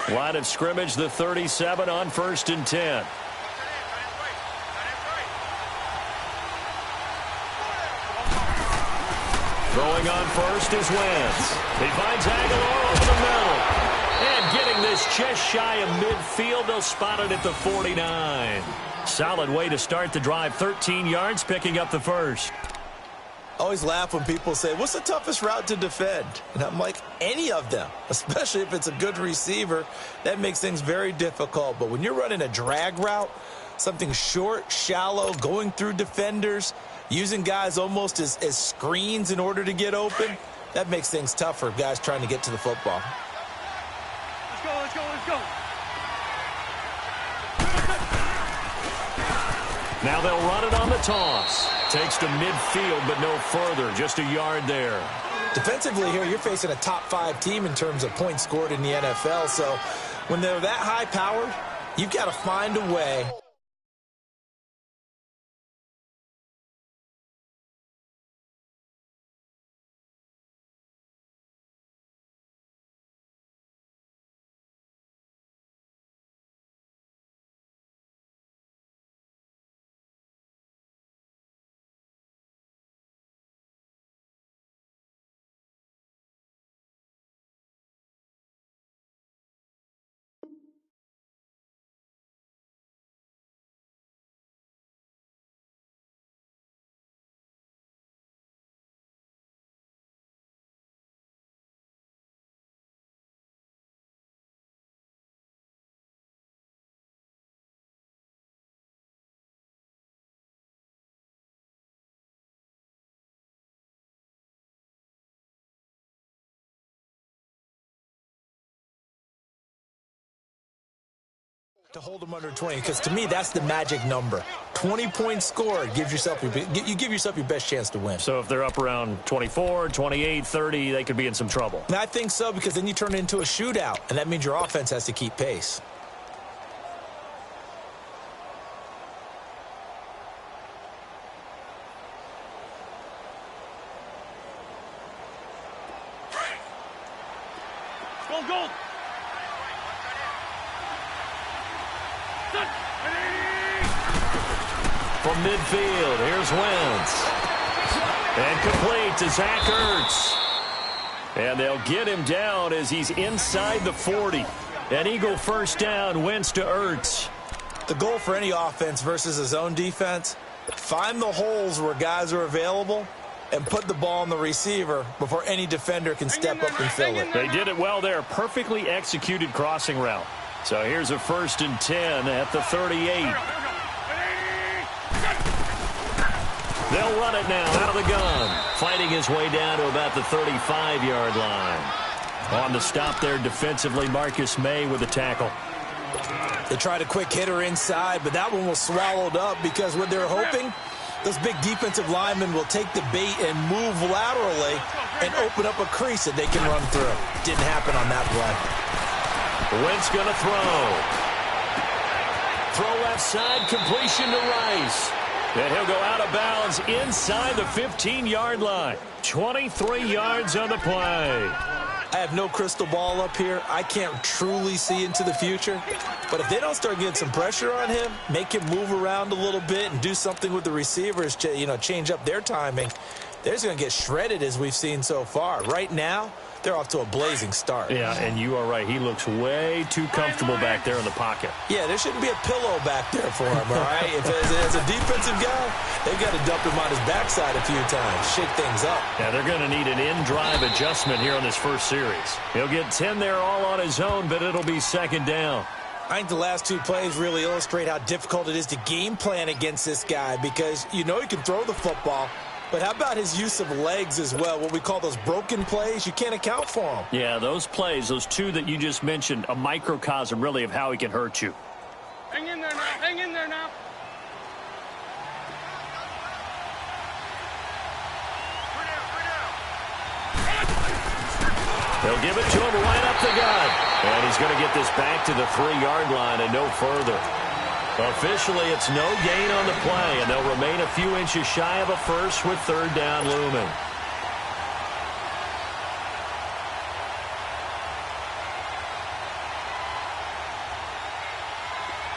Line of scrimmage, the 37 on 1st and 10. Throwing on first is Wentz. He finds Aguilar over the middle. And getting this just shy of midfield, they'll spot it at the 49. Solid way to start the drive. 13 yards, picking up the first. I always laugh when people say, what's the toughest route to defend? And I'm like, any of them, especially if it's a good receiver. That makes things very difficult. But when you're running a drag route, something short, shallow, going through defenders, using guys almost as screens in order to get open, that makes things tough for guys trying to get to the football. Let's go, let's go, let's go. Now they'll run it on the toss. Takes to midfield, but no further. Just a yard there. Defensively here, you're facing a top-5 team in terms of points scored in the NFL. So when they're that high-powered, you've got to find a way. To hold them under 20, because to me that's the magic number. 20 points scored gives yourself you give yourself your best chance to win. So if they're up around 24, 28, 30, they could be in some trouble. And I think so, because then you turn it into a shootout, and that means your offense has to keep pace. Go, go. From midfield, here's Wentz. And complete to Zach Ertz. And they'll get him down as he's inside the 40. An Eagle first down, Wentz to Ertz. The goal for any offense versus a zone defense, find the holes where guys are available and put the ball on the receiver before any defender can step up and fill it. They did it well there. Perfectly executed crossing route. So here's a 1st and 10 at the 38. They'll run it now out of the gun. Fighting his way down to about the 35-yard line. On the stop there defensively, Marcus May with the tackle. They tried a quick hitter inside, but that one was swallowed up because what they're hoping, those big defensive linemen will take the bait and move laterally and open up a crease that they can run through. Didn't happen on that play. Wentz going to throw. Throw left side, completion to Rice. And he'll go out of bounds inside the 15-yard line. 23 yards on the play. I have no crystal ball up here. I can't truly see into the future. But if they don't start getting some pressure on him, make him move around a little bit and do something with the receivers, change up their timing, they're just going to get shredded as we've seen so far. Right now, they're off to a blazing start. Yeah, and you are right. He looks way too comfortable back there in the pocket. Yeah, there shouldn't be a pillow back there for him, all right? If as a defensive guy, they've got to dump him on his backside a few times, shake things up. Yeah, they're going to need an in-drive adjustment here on this first series. He'll get 10 there all on his own, but it'll be 2nd down. I think the last 2 plays really illustrate how difficult it is to game plan against this guy because you know he can throw the football, but how about his use of legs as well, what we call those broken plays? You can't account for them. Yeah, those plays, those 2 that you just mentioned, a microcosm really of how he can hurt you. Hang in there now. Hang in there now. They'll give it to him right up the gut. And he's going to get this back to the 3-yard line and no further. Officially, it's no gain on the play, and they'll remain a few inches shy of a first with 3rd down looming.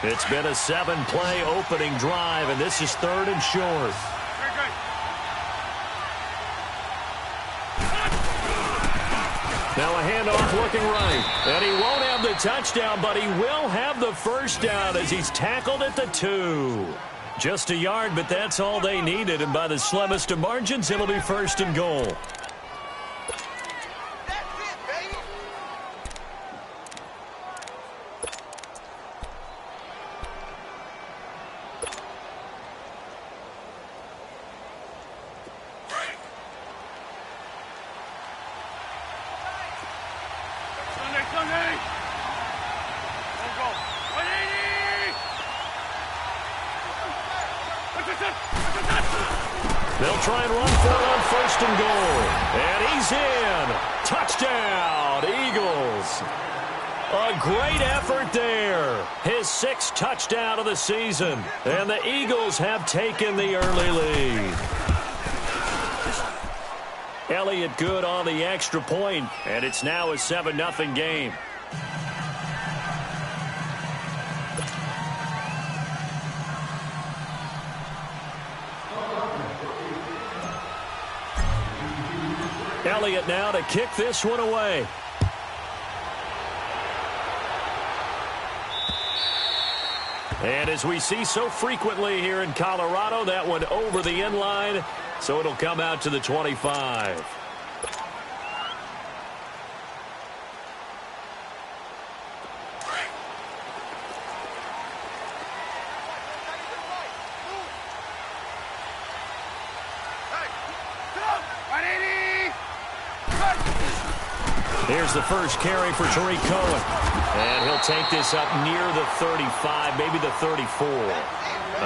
It's been a 7-play opening drive, and this is 3rd and short. Now a handoff looking right. And he won't have the touchdown, but he will have the first down as he's tackled at the 2. Just a yard, but that's all they needed. And by the slimmest of margins, it'll be 1st and goal. They'll try and run for it on 1st and goal. And he's in. Touchdown, Eagles. A great effort there. His 6th touchdown of the season. And the Eagles have taken the early lead. Elliott good on the extra point, and it's now a 7-0 game. Elliott now to kick this one away. And as we see so frequently here in Colorado, that one over the end line, so it'll come out to the 25. Here's the first carry for Tariq Cohen. And he'll take this up near the 35, maybe the 34.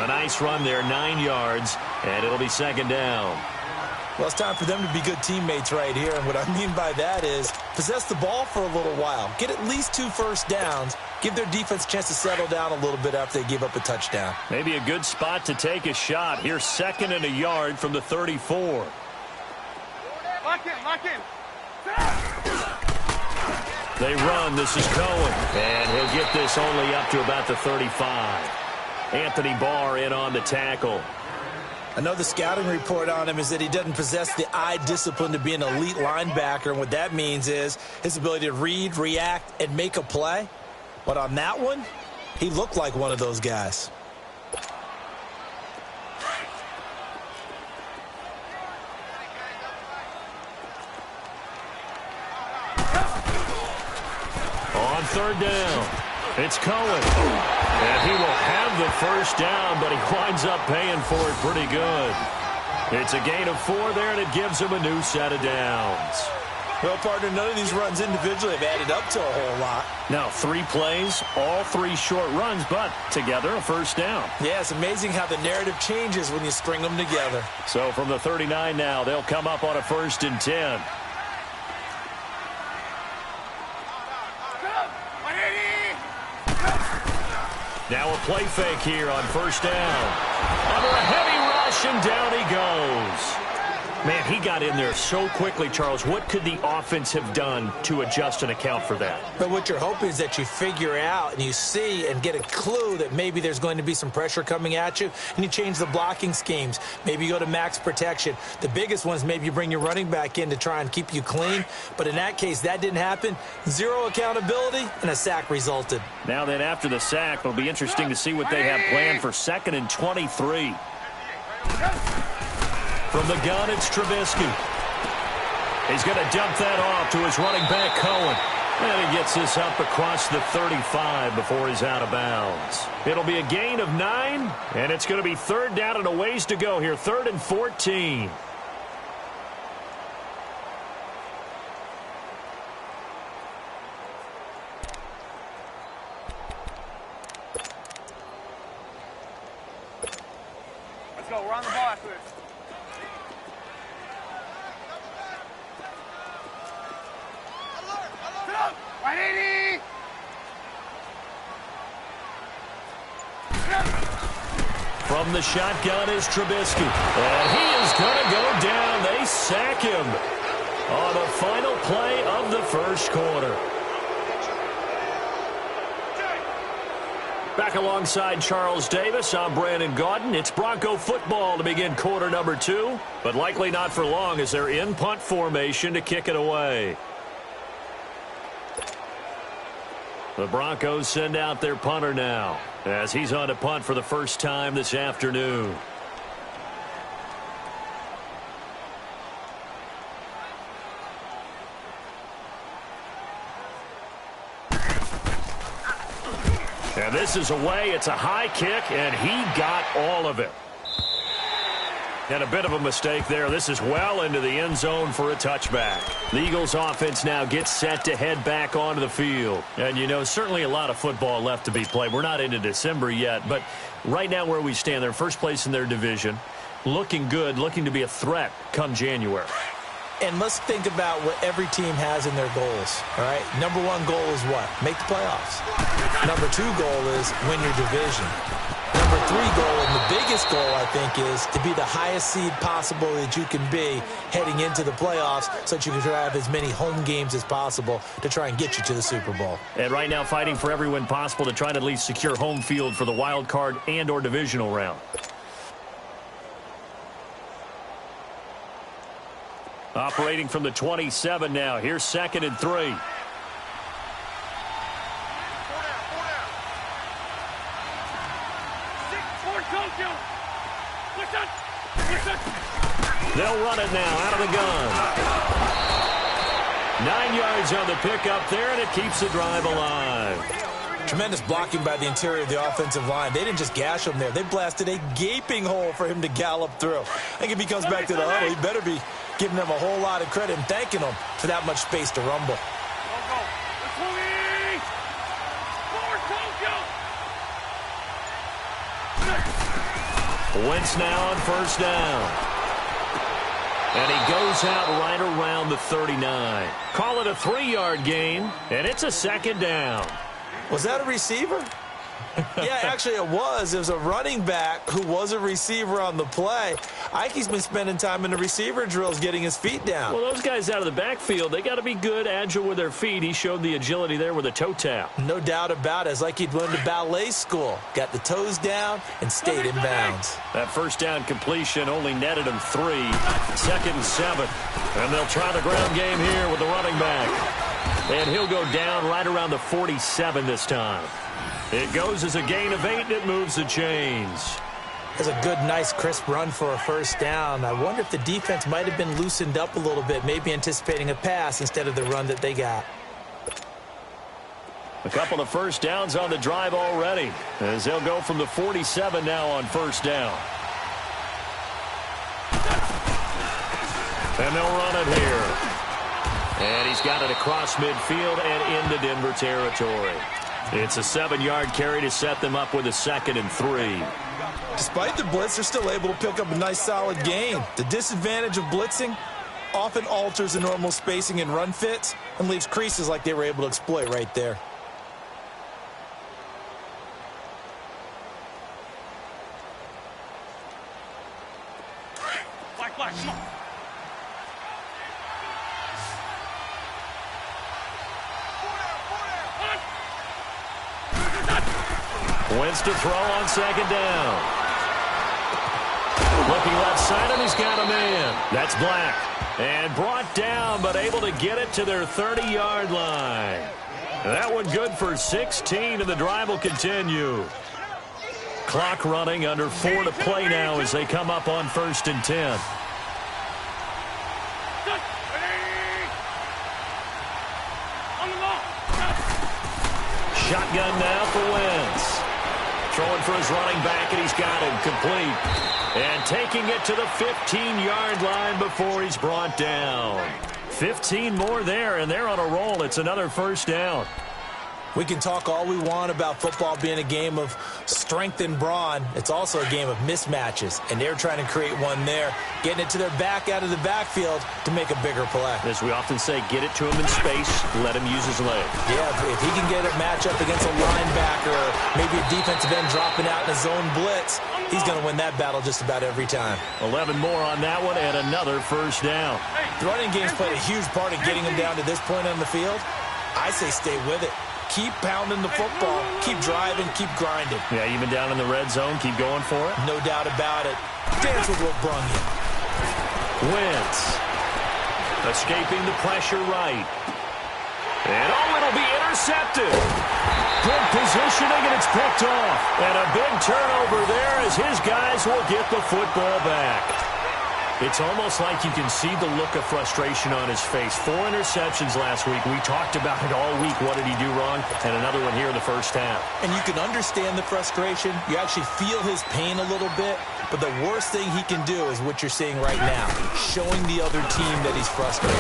A nice run there, 9 yards, and it'll be 2nd down. Well, it's time for them to be good teammates right here. And what I mean by that is possess the ball for a little while. Get at least 2 first downs. Give their defense a chance to settle down a little bit after they give up a touchdown. Maybe a good spot to take a shot. Here's 2nd and a yard from the 34. Lock in, lock in. They run. This is Cohen. And he'll get this only up to about the 35. Anthony Barr in on the tackle. I know the scouting report on him is that he doesn't possess the eye discipline to be an elite linebacker. And what that means is his ability to read, react, and make a play. But on that one, he looked like one of those guys. On 3rd down, it's Cohen. And he will have the first down, but he winds up paying for it pretty good. It's a gain of 4 there, and it gives him a new set of downs. Well, partner, none of these runs individually have added up to a whole lot. Now, 3 plays, all 3 short runs, but together a first down. Yeah, it's amazing how the narrative changes when you string them together. So from the 39 now, they'll come up on a 1st and 10. Now a play fake here on 1st down. Under a heavy rush, and down he goes. Man, he got in there so quickly, Charles. What could the offense have done to adjust and account for that? But what you're hoping is that you figure out and you see and get a clue that maybe there's going to be some pressure coming at you, and you change the blocking schemes. Maybe you go to max protection. The biggest one is maybe you bring your running back in to try and keep you clean. But in that case, that didn't happen. 0 accountability, and a sack resulted. Now then, after the sack, it'll be interesting to see what they have planned for 2nd and 23. From the gun, it's Trubisky. He's going to dump that off to his running back, Cohen. And he gets this up across the 35 before he's out of bounds. It'll be a gain of 9, and it's going to be 3rd down and a ways to go here, 3rd and 14. Let's go. We're on the ball after this. From the shotgun is Trubisky. And he is going to go down. They sack him on the final play of the 1st quarter. Back alongside Charles Davis, I'm Brandon Gaudin. It's Bronco football to begin quarter number 2, but likely not for long as they're in punt formation to kick it away. The Broncos send out their punter now as he's on to punt for the first time this afternoon. And this is away. It's a high kick, and he got all of it. And a bit of a mistake there. This is well into the end zone for a touchback. The Eagles offense now gets set to head back onto the field. And, you know, certainly a lot of football left to be played. We're not into December yet, but right now where we stand, they're first place in their division. Looking good, looking to be a threat come January. And let's think about what every team has in their goals, all right? Number one goal is what? Make the playoffs. Number two goal is win your division. Number three goal, and the biggest goal, I think, is to be the highest seed possible that you can be heading into the playoffs so that you can try to have as many home games as possible to try and get you to the Super Bowl. And right now fighting for every win possible to try to at least secure home field for the wild card and or divisional round. Operating from the 27 now. Here's 2nd and 3. They'll run it now out of the gun. 9 yards on the pickup there, and it keeps the drive alive. Tremendous blocking by the interior of the offensive line. They didn't just gash him there. They blasted a gaping hole for him to gallop through. I think if he comes back to the huddle, he better be giving them a whole lot of credit and thanking them for that much space to rumble. Wentz now on first down. And he goes out right around the 39. Call it a 3-yard gain, and it's a 2nd down. Was that a receiver? Yeah, actually it was. It was a running back who was a receiver on the play. Ike's been spending time in the receiver drills getting his feet down. Well, those guys out of the backfield, they got to be good, agile with their feet. He showed the agility there with a toe tap. No doubt about it. It's like he'd went to ballet school. Got the toes down and stayed in bounds. That first down completion only netted him 3. 2nd and 7. And they'll try the ground game here with the running back. And he'll go down right around the 47 this time. It goes as a gain of 8, and it moves the chains. That's a good, nice, crisp run for a first down. I wonder if the defense might have been loosened up a little bit, maybe anticipating a pass instead of the run that they got. A couple of first downs on the drive already, as they'll go from the 47 now on first down. And they'll run it here. And he's got it across midfield and into Denver territory. It's a 7-yard carry to set them up with a 2nd and 3. Despite the blitz, they're still able to pick up a nice, solid gain. The disadvantage of blitzing often alters the normal spacing and run fits and leaves creases like they were able to exploit right there. Black, come on. Wentz to throw on 2nd down. Looking left side, and he's got a man. That's Black. And brought down, but able to get it to their 30-yard line. That one good for 16, and the drive will continue. Clock running, under 4 to play now as they come up on 1st and 10. Shotgun now for Wentz. Throwing for his running back, and he's got him complete. And taking it to the 15-yard line before he's brought down. 15 more there, and they're on a roll. It's another first down. We can talk all we want about football being a game of strength and brawn. It's also a game of mismatches, and they're trying to create one there, getting it to their back out of the backfield to make a bigger play. As we often say, get it to him in space, let him use his leg. Yeah, if he can get a matchup against a linebacker or maybe a defensive end dropping out in a zone blitz, he's going to win that battle just about every time. 11 more on that one and another first down. The running game's played a huge part in getting him down to this point on the field. I say stay with it. keep pounding the football, keep driving, keep grinding. Yeah, even down in the red zone, keep going for it. No doubt about it. Dance with what brung you. Wentz escaping the pressure right. And it'll be intercepted. Good positioning, and it's picked off. And a big turnover there as his guys will get the football back. It's almost like you can see the look of frustration on his face. 4 interceptions last week. We talked about it all week. What did he do wrong? And another one here in the first half. And you can understand the frustration. You actually feel his pain a little bit. But the worst thing he can do is what you're seeing right now, showing the other team that he's frustrated.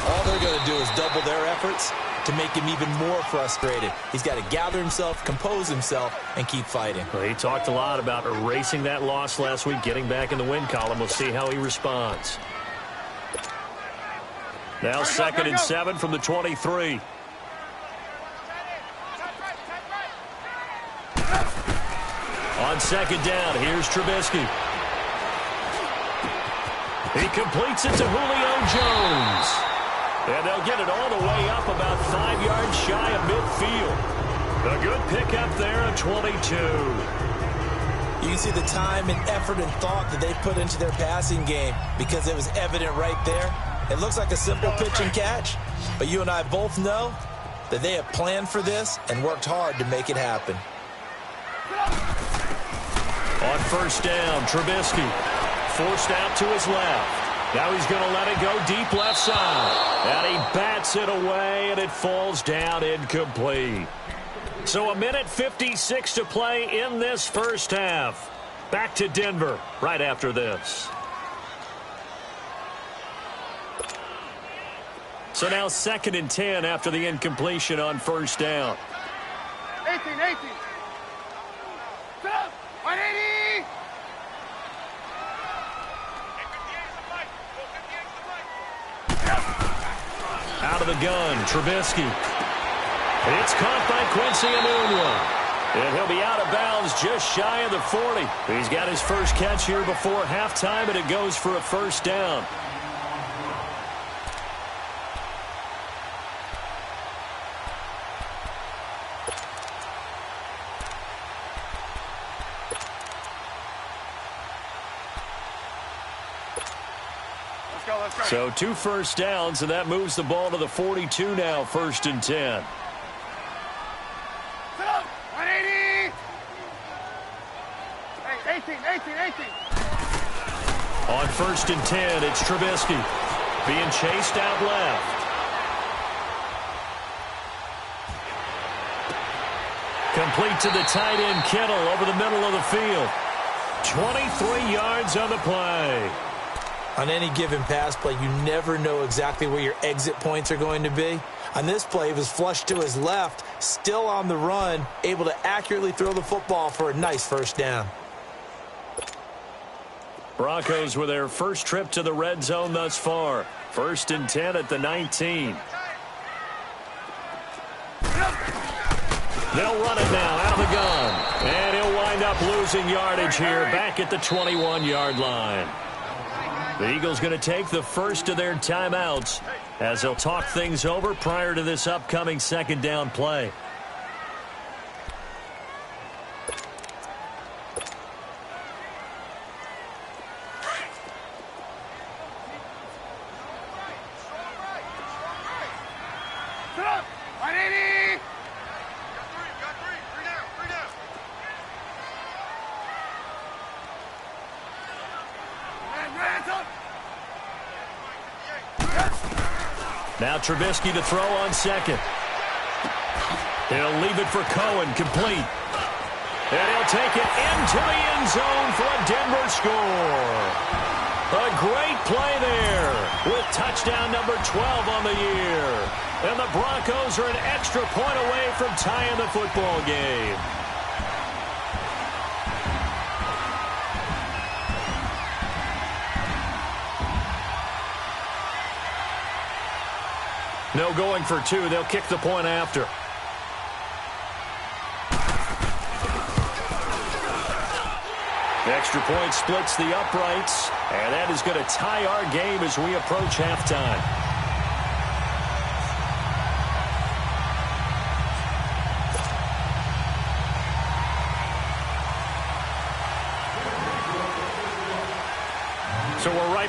All they're going to do is double their efforts to make him even more frustrated. He's got to gather himself, compose himself, and keep fighting. Well, he talked a lot about erasing that loss last week, getting back in the win column. We'll see how he responds. Now 2nd and 7 from the 23. On 2nd down, here's Trubisky. He completes it to Julio Jones. And they'll get it all the way up about 5 yards shy of midfield. A good pickup there at 22. You can see the time and effort and thought that they put into their passing game because it was evident right there. It looks like a simple pitch and catch, but you and I both know that they have planned for this and worked hard to make it happen. On 1st down, Trubisky forced out to his left. Now he's going to let it go deep left side. And he bats it away, and it falls down incomplete. So 1:56 to play in this first half. Back to Denver right after this. So now 2nd and 10 after the incompletion on 1st down. 18. 180. Out of the gun, Trubisky. It's caught by Quincy Enunwa. And he'll be out of bounds just shy of the 40. He's got his first catch here before halftime, and it goes for a 1st down. Let's go. So 2 first downs, and that moves the ball to the 42 now, 1st and 10. 180. 18. On 1st and 10, it's Trubisky being chased out left. Complete to the tight end, Kittle, over the middle of the field. 23 yards on the play. On any given pass play, you never know exactly where your exit points are going to be. On this play, it was flushed to his left, still on the run, able to accurately throw the football for a nice 1st down. Broncos with their first trip to the red zone thus far. 1st and 10 at the 19. They'll run it now out of the gun. And he'll wind up losing yardage here back at the 21-yard line. The Eagles going to take the first of their timeouts as they'll talk things over prior to this upcoming 2nd down play. Now Trubisky to throw on 2nd. He'll leave it for Cohen, complete. And he'll take it into the end zone for a Denver score. A great play there with touchdown number 12 on the year. And the Broncos are an extra point away from tying the football game. No going for 2. They'll kick the point after. Extra point splits the uprights, and that is going to tie our game as we approach halftime.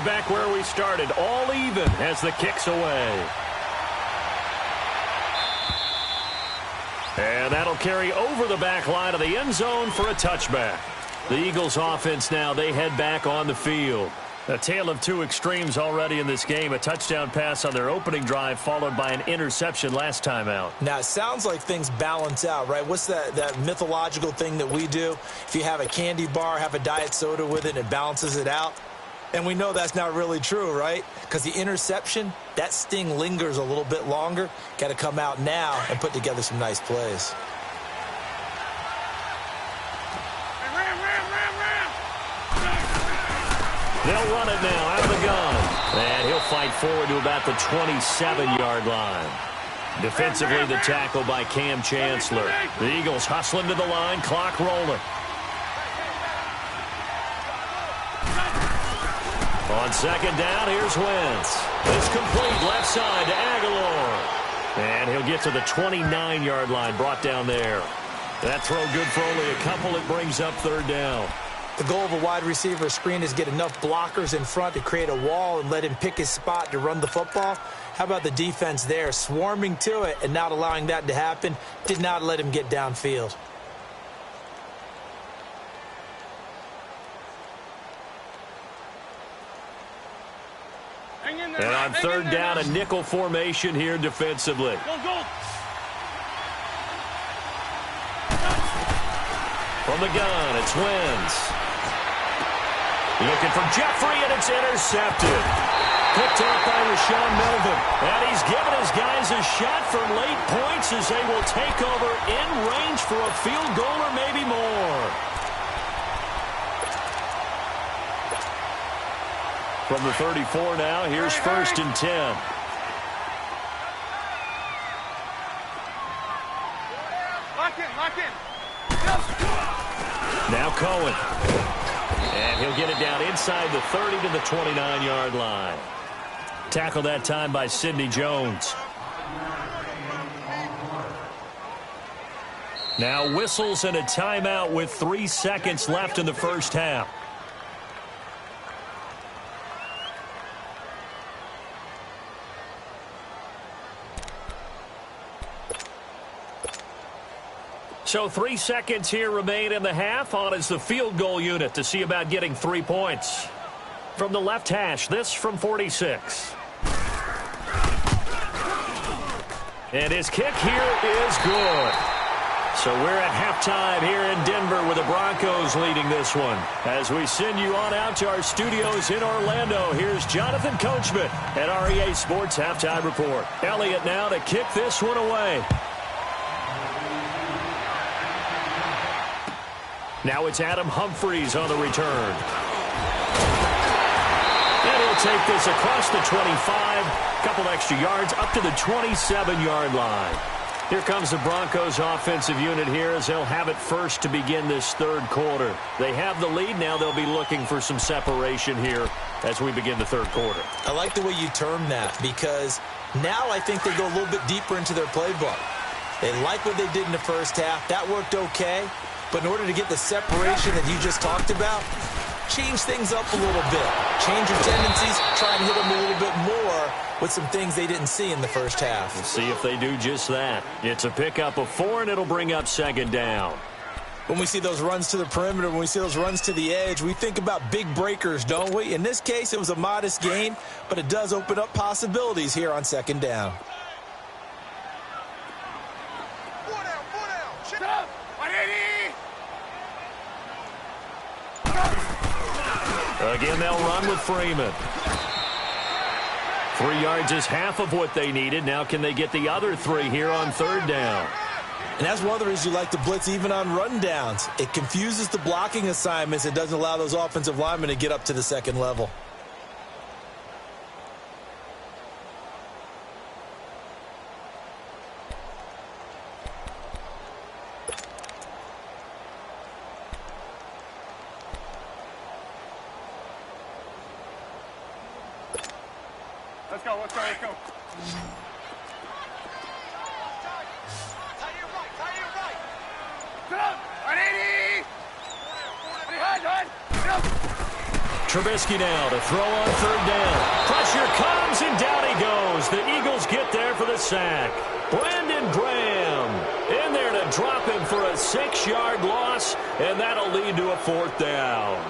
back where we started, all even as the kick's away. And that'll carry over the back line of the end zone for a touchback. The Eagles offense now, they head back on the field. A tale of two extremes already in this game. A touchdown pass on their opening drive followed by an interception last time out. Now, it sounds like things balance out, right? What's that mythological thing that we do? If you have a candy bar, have a diet soda with it, and it balances it out. And we know that's not really true, right? Because the interception, that sting lingers a little bit longer. Got to come out now and put together some nice plays. They'll run it now out of the gun. And he'll fight forward to about the 27-yard line. Defensively, the tackle by Cam Chancellor. The Eagles hustling to the line, clock rolling. On second down, here's Wentz. It's complete left side to Aguilar. And he'll get to the 29-yard line, brought down there. That throw good for only a couple. It brings up third down. The goal of a wide receiver screen is get enough blockers in front to create a wall and let him pick his spot to run the football. How about the defense there, swarming to it and not allowing that to happen? Did not let him get downfield. And on third down, a nickel formation here defensively. From the gun, it's Wentz. Looking for Jeffrey, and it's intercepted. Picked off by Rashawn Melvin. And he's given his guys a shot for late points as they will take over in range for a field goal or maybe more. From the 34 now, here's first and 10. Lock in. Now Cohen. And he'll get it down inside the 30 to the 29-yard line. Tackled that time by Sidney Jones. Now whistles and a timeout with 3 seconds left in the first half. So 3 seconds here remain in the half. On is the field goal unit to see about getting 3 points. From the left hash, this from 46. And his kick here is good. So we're at halftime here in Denver with the Broncos leading this one. As we send you on out to our studios in Orlando, here's Jonathan Coachman at REA Sports Halftime Report. Elliott now to kick this one away. Now it's Adam Humphries on the return. And he'll take this across the 25, couple extra yards, up to the 27-yard line. Here comes the Broncos offensive unit here as they'll have it first to begin this third quarter. They have the lead. Now they'll be looking for some separation here as we begin the third quarter. I like the way you term that because now I think they go a little bit deeper into their playbook. They like what they did in the first half. That worked okay. But in order to get the separation that you just talked about, change things up a little bit. Change your tendencies, try and hit them a little bit more with some things they didn't see in the first half. We'll see if they do just that. It's a pickup of 4, and it'll bring up second down. When we see those runs to the perimeter, when we see those runs to the edge, we think about big breakers, don't we? In this case, it was a modest gain, but it does open up possibilities here on second down. Again, they'll run with Freeman. 3 yards is half of what they needed. Now can they get the other 3 here on third down? And that's one of the reasons you like to blitz even on run downs. It confuses the blocking assignments. It doesn't allow those offensive linemen to get up to the second level. Let's go. Tie it right. Sit up. 180. Trubisky now to throw on third down. Pressure comes, and down he goes. The Eagles get there for the sack. Brandon Graham in there to drop him for a 6-yard loss, and that'll lead to a fourth down.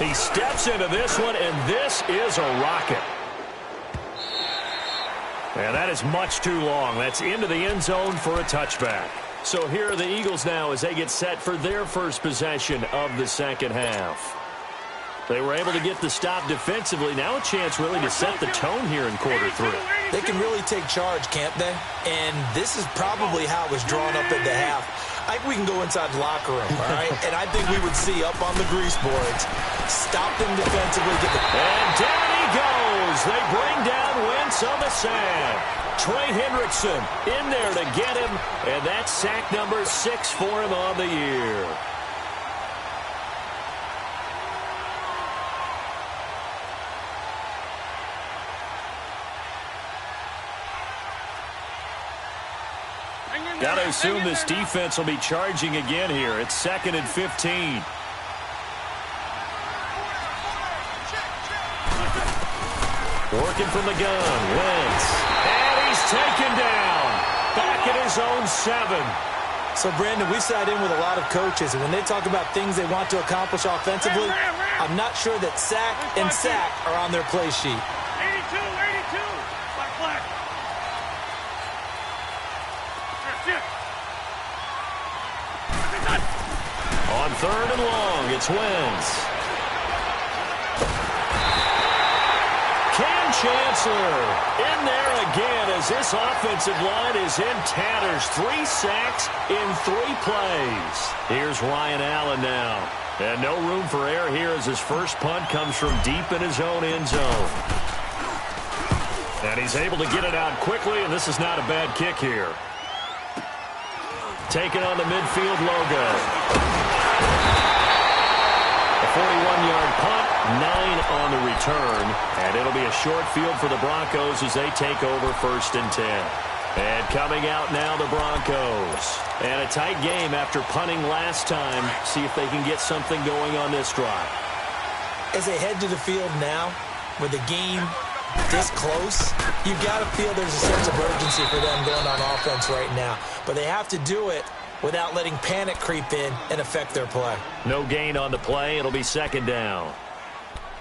He steps into this one, and this is a rocket. And that is much too long. That's into the end zone for a touchback. So here are the Eagles now as they get set for their first possession of the second half. They were able to get the stop defensively. Now a chance really to set the tone here in quarter three. They can really take charge, can't they? And this is probably how it was drawn up at the half. I think we can go inside the locker room, all right? And I think we would see up on the grease boards, stop them defensively. And down he goes. They bring down Wentz on the sack. Trey Hendrickson in there to get him, and that's sack number 6 for him on the year. Got to assume this defense will be charging again here. It's 2nd and 15. Working from the gun, Wentz. And he's taken down. Back at his own 7. So, Brandon, we sat in with a lot of coaches, and when they talk about things they want to accomplish offensively, I'm not sure that sack and sack are on their play sheet. 82, 82. Black. On 3rd and long, it's Wentz. Cam Chancellor in there again as this offensive line is in tatters. 3 sacks in 3 plays. Here's Ryan Allen now. And no room for error here as his first punt comes from deep in his own end zone. And he's able to get it out quickly, and this is not a bad kick here. Taking on the midfield logo. A 41-yard punt, 9 on the return. And it'll be a short field for the Broncos as they take over 1st and 10. And coming out now, the Broncos. And a tight game after punting last time. See if they can get something going on this drive. As they head to the field now, with the game this close, you got to feel there's a sense of urgency for them going on offense right now. But they have to do it without letting panic creep in and affect their play. No gain on the play. It'll be 2nd down.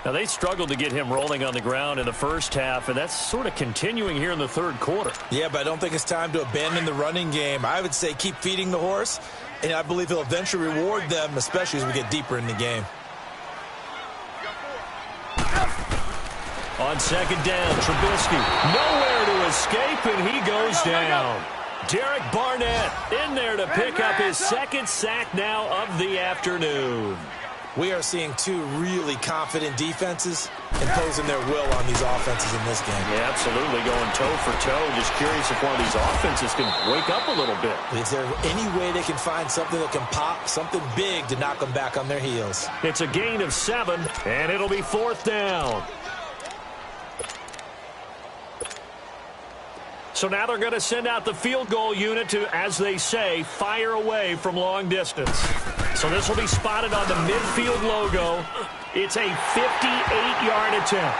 Now, they struggled to get him rolling on the ground in the first half, and that's sort of continuing here in the 3rd quarter. Yeah, but I don't think it's time to abandon the running game. I would say keep feeding the horse, and I believe he'll eventually reward them, especially as we get deeper in the game. On 2nd down, Trubisky nowhere to escape, and he goes down. Derek Barnett in there to pick up his 2nd sack now of the afternoon. We are seeing 2 really confident defenses imposing their will on these offenses in this game. Yeah, absolutely, going toe for toe. Just curious if one of these offenses can wake up a little bit. Is there any way they can find something that can pop, something big to knock them back on their heels? It's a gain of 7, and it'll be 4th down. So now they're going to send out the field goal unit to, as they say, fire away from long distance. So this will be spotted on the midfield logo. It's a 58-yard attempt.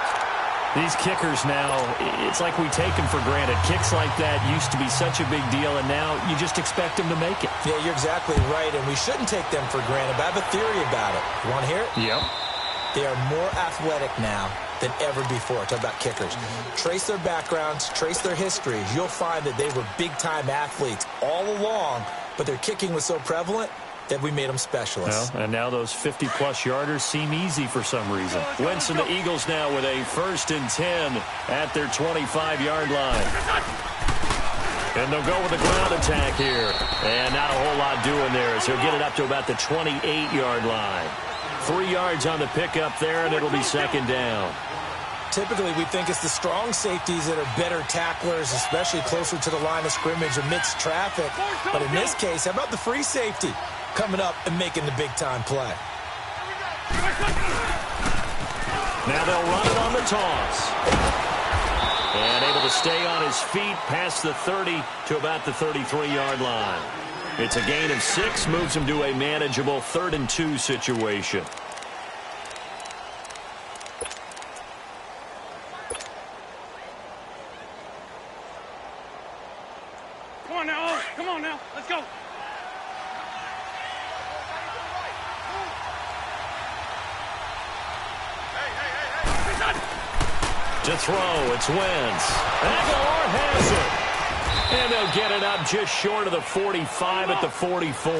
These kickers now, it's like we take them for granted. Kicks like that used to be such a big deal, and now you just expect them to make it. Yeah, you're exactly right, and we shouldn't take them for granted. But I have a theory about it. You want to hear it? Yep. They are more athletic now than ever before. Talk about kickers. Trace their backgrounds, trace their histories. You'll find that they were big-time athletes all along, but their kicking was so prevalent that we made them specialists. Well, and now those 50-plus yarders seem easy for some reason. Wentz and the Eagles now with a 1st and 10 at their 25-yard line. And they'll go with a ground attack here. And not a whole lot doing there as he'll get it up to about the 28-yard line. 3 yards on the pickup there, and it'll be 2nd down. Typically, we think it's the strong safeties that are better tacklers, especially closer to the line of scrimmage amidst traffic. But in this case, how about the free safety coming up and making the big-time play? Now they'll run it on the toss. And able to stay on his feet past the 30 to about the 33-yard line. It's a gain of 6, moves him to a manageable 3rd and 2 situation. Come on now. Come on now. Let's go. To throw, it's Wentz. Aguilar has it. And they'll get it up just short of the 45 at the 44.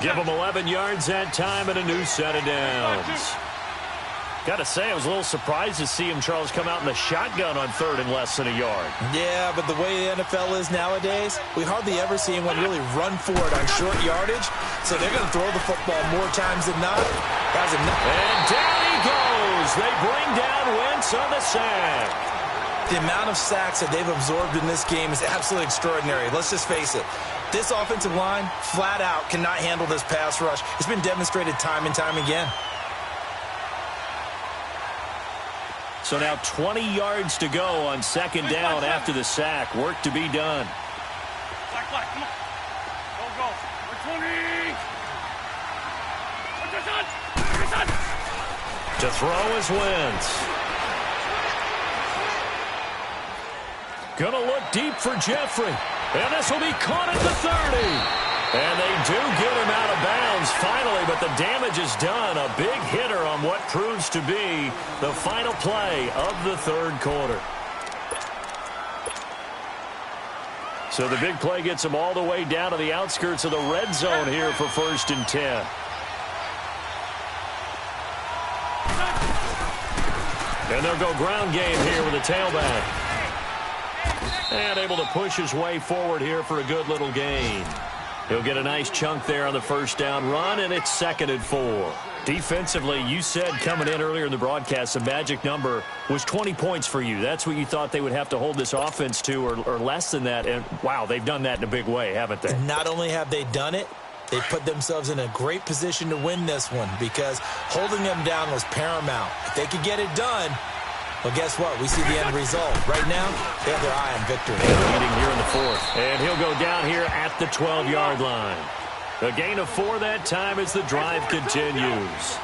Give them 11 yards that time and a new set of downs. Got to say, I was a little surprised to see him, Charles, come out in the shotgun on 3rd and less than a yard. Yeah, but the way the NFL is nowadays, we hardly ever see anyone really run for it on short yardage. So they're going to throw the football more times than not. And down he goes. They bring down Wentz on the sack. The amount of sacks that they've absorbed in this game is absolutely extraordinary. Let's just face it. This offensive line, flat out, cannot handle this pass rush. It's been demonstrated time and time again. So now 20 yards to go on 2nd down after the sack. Work to be done. Black, come on. Go. To throw is Wentz. Gonna look deep for Jeffrey. And this will be caught at the 30. And they do get him out of bounds finally, but the damage is done. A big hitter on what proves to be the final play of the 3rd quarter. So the big play gets them all the way down to the outskirts of the red zone here for 1st and 10. And they'll go ground game here with a tailback. And able to push his way forward here for a good little gain. He'll get a nice chunk there on the 1st down run, and it's 2nd and 4. Defensively, you said coming in earlier in the broadcast, the magic number was 20 points for you. That's what you thought they would have to hold this offense to, or less than that. And, wow, they've done that in a big way, haven't they? Not only have they done it, they put themselves in a great position to win this one because holding them down was paramount. If they could get it done, well, guess what? We see the end result. Right now, they have their eye on victory. Leading here in the 4th. And he'll go down here at the 12-yard line. A gain of 4 that time as the drive continues.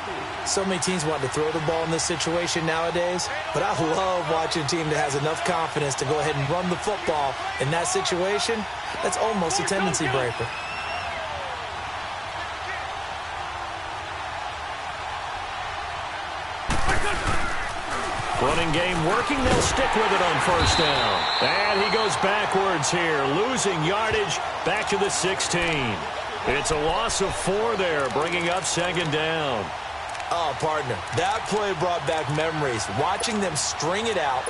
So many teams want to throw the ball in this situation nowadays, but I love watching a team that has enough confidence to go ahead and run the football. In that situation, that's almost a tendency breaker. Running game working. They'll stick with it on 1st down. And he goes backwards here, losing yardage back to the 16. It's a loss of 4 there, bringing up 2nd down. Oh, partner, that play brought back memories. Watching them string it out,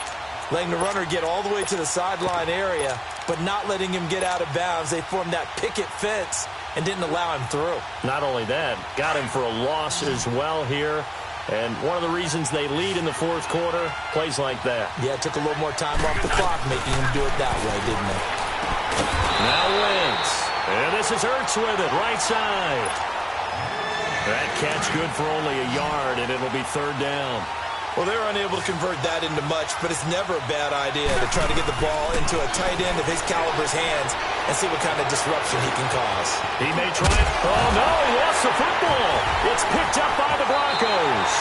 letting the runner get all the way to the sideline area, but not letting him get out of bounds. They formed that picket fence and didn't allow him through. Not only that, got him for a loss as well here. And one of the reasons they lead in the 4th quarter, plays like that. Yeah, it took a little more time off the clock, making him do it that way, didn't it? Now Wentz. And this is Ertz with it, right side. That catch good for only a yard, and it'll be 3rd down. Well, they're unable to convert that into much, but it's never a bad idea to try to get the ball into a tight end of his caliber's hands and see what kind of disruption he can cause. He may try it. Oh, no, he lost the football. It's picked up by the Broncos.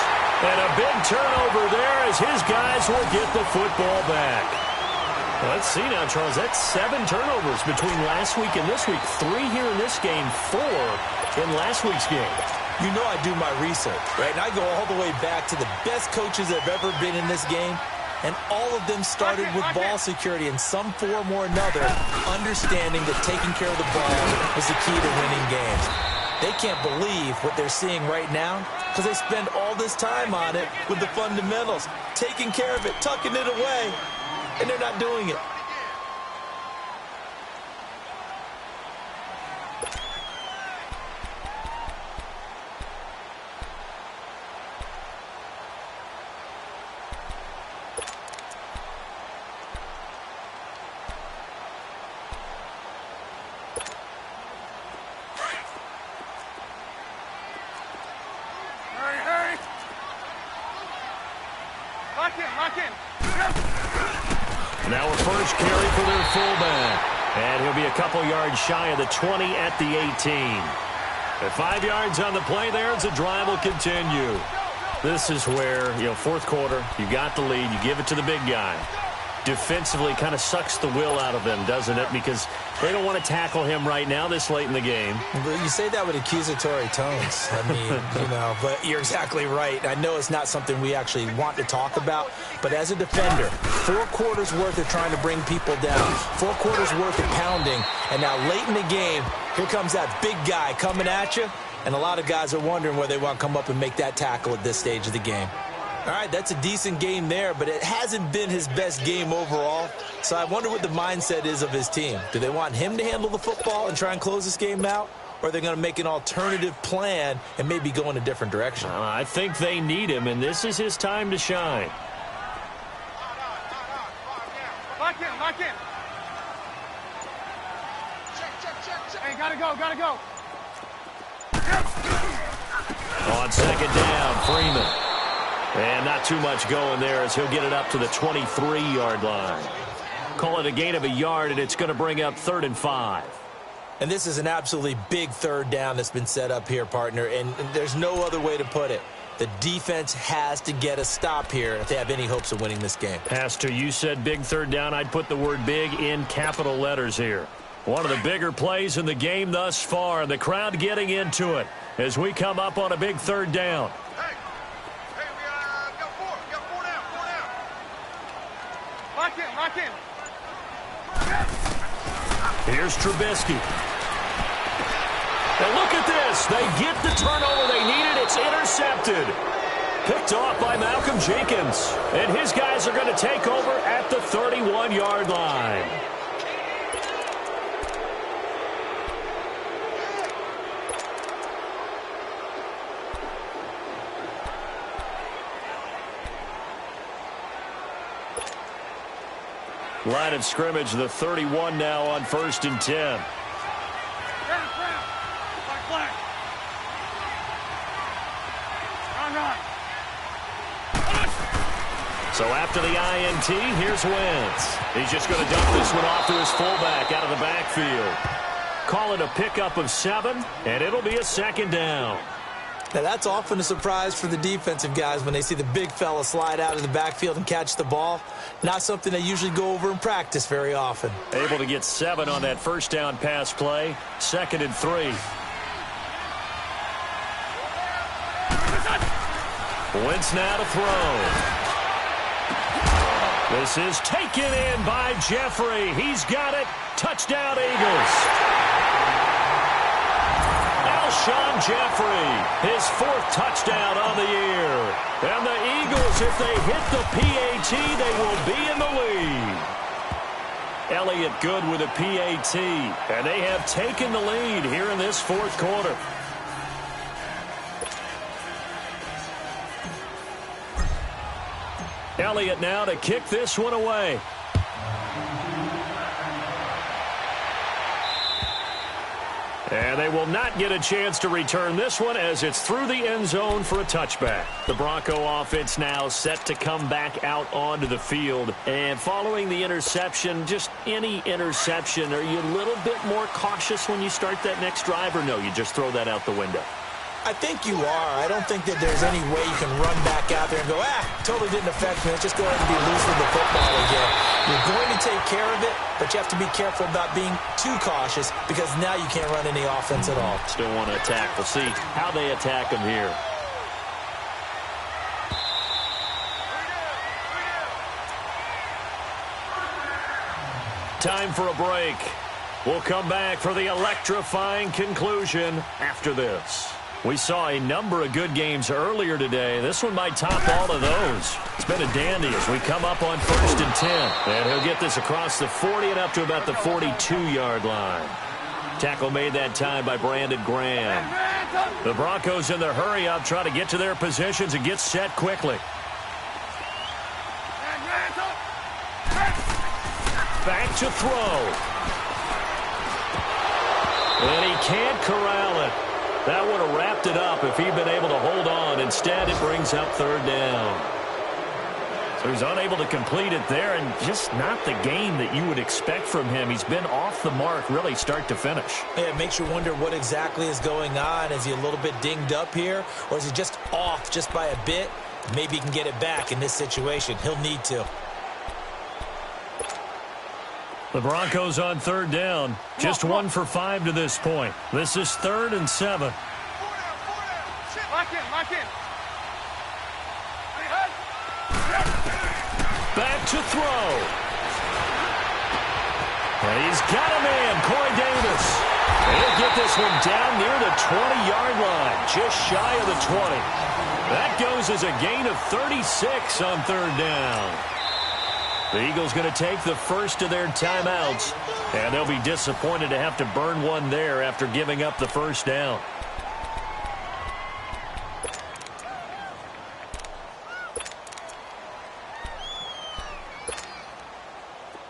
And a big turnover there as his guys will get the football back. Let's see now, Charles. That's 7 turnovers between last week and this week. 3 here in this game, 4 in last week's game. You know I do my research, right? And I go all the way back to the best coaches that have ever been in this game. And all of them started with ball security in some form or another, understanding that taking care of the ball was the key to winning games. They can't believe what they're seeing right now because they spend all this time on it with the fundamentals, taking care of it, tucking it away, and they're not doing it. Lock in. Now a first carry for their fullback. And he'll be a couple yards shy of the 20 at the 18. At 5 yards on the play there as the drive will continue. This is where, fourth quarter, you got the lead, you give it to the big guy. Defensively kind of sucks the will out of them, doesn't it? Because they don't want to tackle him right now this late in the game. You say that with accusatory tones. I mean, but you're exactly right. I know it's not something we actually want to talk about, but as a defender, 4 quarters worth of trying to bring people down, 4 quarters worth of pounding, and now late in the game, here comes that big guy coming at you, and a lot of guys are wondering where they want to come up and make that tackle at this stage of the game. All right, that's a decent game there, but it hasn't been his best game overall. So I wonder what the mindset is of his team. Do they want him to handle the football and try and close this game out? Or are they going to make an alternative plan and maybe go in a different direction? I think they need him, and this is his time to shine. Lock in, lock in. Hey, gotta go. On second down, Freeman. And not too much going there as he'll get it up to the 23-yard line. Call it a gain of a yard, and it's going to bring up 3rd and 5. And this is an absolutely big 3rd down that's been set up here, partner, and there's no other way to put it. The defense has to get a stop here if they have any hopes of winning this game. Pastor, you said big 3rd down. I'd put the word big in capital letters here. One of the bigger plays in the game thus far, and the crowd getting into it as we come up on a big 3rd down. Lock in. Here's Trubisky. And look at this. They get the turnover they needed. It's intercepted. Picked off by Malcolm Jenkins. And his guys are going to take over at the 31-yard line. Line of scrimmage, the 31 now on 1st and 10. Flag. Run. So after the INT, here's Wentz. He's just going to dump this one off to his fullback out of the backfield. Call it a pickup of 7, and it'll be a 2nd down. Now, that's often a surprise for the defensive guys when they see the big fella slide out of the backfield and catch the ball. Not something they usually go over in practice very often. Able to get 7 on that 1st down pass play. 2nd and 3. Wentz now to throw. This is taken in by Jeffrey. He's got it. Touchdown, Eagles. Alshon Jeffrey, his 4th touchdown on the year. And the Eagles, if they hit the PAT, they will be in the lead. Elliott good with a PAT, and they have taken the lead here in this 4th quarter. Elliott now to kick this one away. And they will not get a chance to return this one as it's through the end zone for a touchback. The Bronco offense now set to come back out onto the field. And following the interception, just any interception, are you a little bit more cautious when you start that next drive, or no, you just throw that out the window? I think you are. I don't think that there's any way you can run back out there and go, totally didn't affect me. Let's just go ahead and be loose with the football again. You're going to take care of it, but you have to be careful about being too cautious because now you can't run any offense at all. Still want to attack. We'll see how they attack them here. Time for a break. We'll come back for the electrifying conclusion after this. We saw a number of good games earlier today. This one might top all of those. It's been a dandy as we come up on 1st and 10. And he'll get this across the 40 and up to about the 42-yard line. Tackle made that time by Brandon Graham. The Broncos in their hurry-up try to get to their positions and get set quickly. Back to throw. And he can't corral it. That would have wrapped it up if he'd been able to hold on. Instead, it brings up 3rd down. Who's unable to complete it there, and just not the game that you would expect from him. He's been off the mark really start to finish. Yeah, it makes you wonder what exactly is going on. Is he a little bit dinged up here, or is he just off just by a bit? Maybe he can get it back in this situation. He'll need to. The Broncos on third down. Just 1 for 5 to this point. This is 3rd and 7. Lock in, lock in. Back to throw. And he's got a man, Corey Davis. He'll get this one down near the 20-yard line, just shy of the 20. That goes as a gain of 36 on third down. The Eagles going to take the first of their timeouts, and they'll be disappointed to have to burn one there after giving up the first down.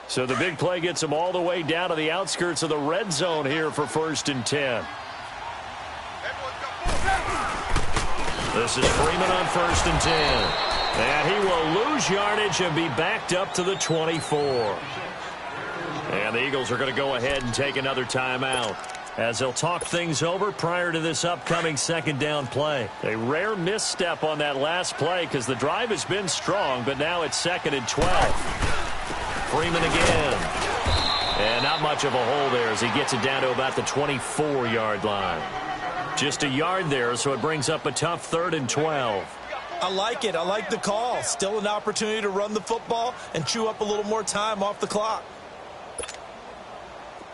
So the big play gets them all the way down to the outskirts of the red zone here for 1st and 10. This is Freeman on 1st and 10. And he will lose yardage and be backed up to the 24. And the Eagles are going to go ahead and take another timeout as they'll talk things over prior to this upcoming 2nd down play. A rare misstep on that last play because the drive has been strong, but now it's 2nd and 12. Freeman again. And not much of a hole there as he gets it down to about the 24-yard line. Just a yard there, so it brings up a tough 3rd and 12. I like it. I like the call. Still an opportunity to run the football and chew up a little more time off the clock.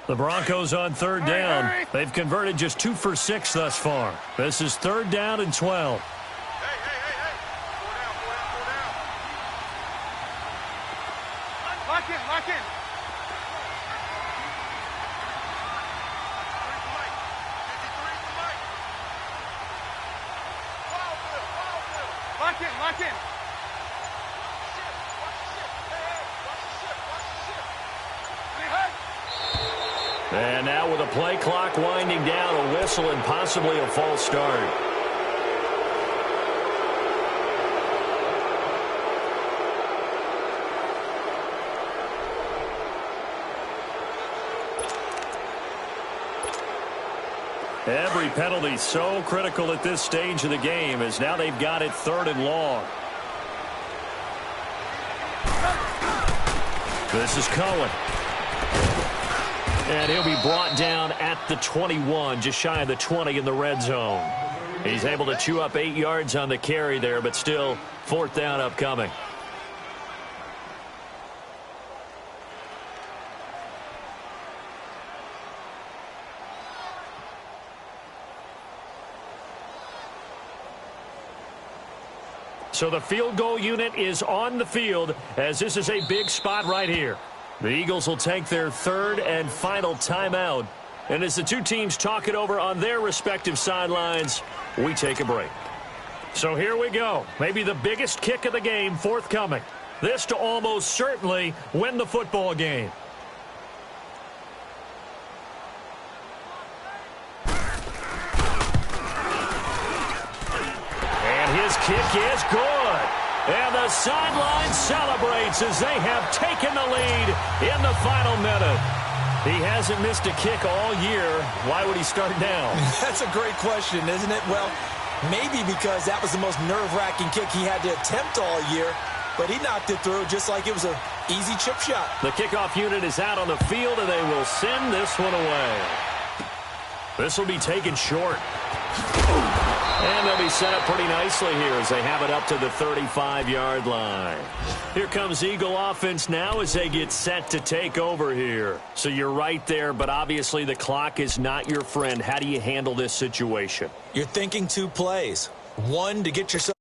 The Broncos on third down. They've converted just 2 for 6 thus far. This is 3rd down and 12. Lock in, lock in. Lock in, lock in. And now with a play clock winding down, a whistle and possibly a false start. Every penalty so critical at this stage of the game as now they've got it 3rd and long. This is Cohen. And he'll be brought down at the 21, just shy of the 20 in the red zone. He's able to chew up 8 yards on the carry there, but still 4th down upcoming. So the field goal unit is on the field as this is a big spot right here. The Eagles will take their 3rd and final timeout. And as the two teams talk it over on their respective sidelines, we take a break. So here we go. Maybe the biggest kick of the game forthcoming. This to almost certainly win the football game. And his kick is good. And the sideline celebrates as they have taken the lead in the final minute. He hasn't missed a kick all year. Why would he start now? That's a great question, isn't it? Well, maybe because that was the most nerve-wracking kick he had to attempt all year, but he knocked it through just like it was an easy chip shot. The kickoff unit is out on the field, and they will send this one away. This will be taken short. And they'll be set up pretty nicely here as they have it up to the 35-yard line. Here comes Eagle offense now as they get set to take over here. So you're right there, but obviously the clock is not your friend. How do you handle this situation? You're thinking 2 plays. 1 to get yourself